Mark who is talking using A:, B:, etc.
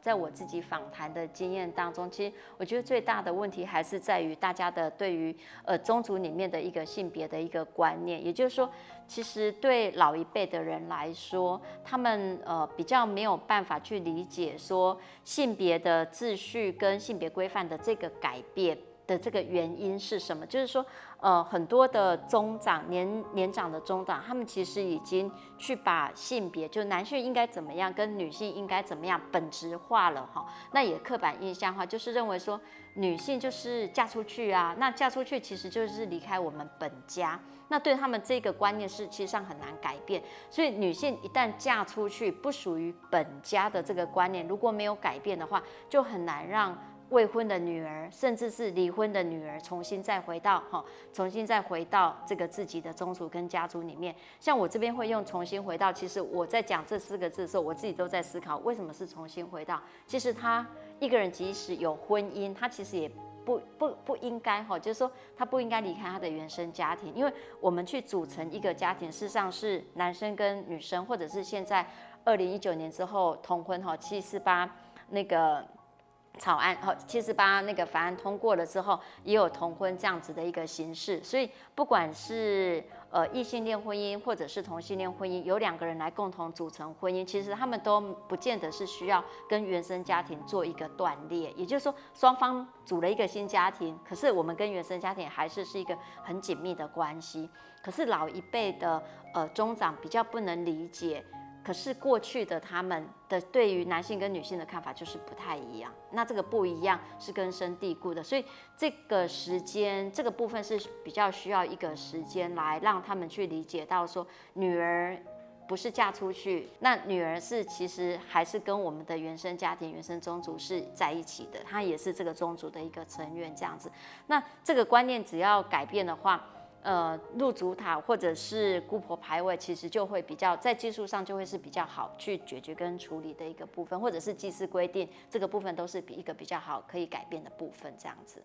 A: 在我自己访谈的经验当中，其实我觉得最大的问题还是在于大家的对于宗族里面的一个性别的一个观念，也就是说，其实对老一辈的人来说，他们比较没有办法去理解说性别的秩序跟性别规范的这个改变的这个原因是什么？就是说，很多的宗长年长的宗长，他们其实已经去把性别，就男性应该怎么样，跟女性应该怎么样本质化了哈。那也刻板印象化，就是认为说女性就是嫁出去啊，那嫁出去其实就是离开我们本家。那对他们这个观念是其实上很难改变，所以女性一旦嫁出去，不属于本家的这个观念，如果没有改变的话，就很难让未婚的女儿，甚至是离婚的女儿，重新再回到这个自己的宗族跟家族里面。像我这边会用重新回到，其实我在讲这4个字的时候，我自己都在思考，为什么是重新回到？其实他一个人即使有婚姻，他其实也不应该哈，就是说他不应该离开他的原生家庭，因为我们去组成一个家庭，事实上是男生跟女生，或者是现在2019年之后同婚哈748那个草案748那个法案通过了之后，也有同婚这样子的一个形式，所以不管是异性恋婚姻或者是同性恋婚姻，有2个人来共同组成婚姻，其实他们都不见得是需要跟原生家庭做一个断裂，也就是说双方组了一个新家庭，可是我们跟原生家庭还是一个很紧密的关系。可是老一辈的宗长比较不能理解。可是过去的他们的对于男性跟女性的看法就是不太一样，那这个不一样是根深蒂固的，所以这个时间这个部分是比较需要一个时间来让他们去理解到说，女儿不是嫁出去，那女儿是其实还是跟我们的原生家庭、原生宗族是在一起的，她也是这个宗族的一个成员这样子。那这个观念只要改变的话，入主塔或者是姑婆牌位，其实就会比较在技术上就会是比较好去解决跟处理的一个部分，或者是祭祀规定这个部分都是一个比较好可以改变的部分，这样子。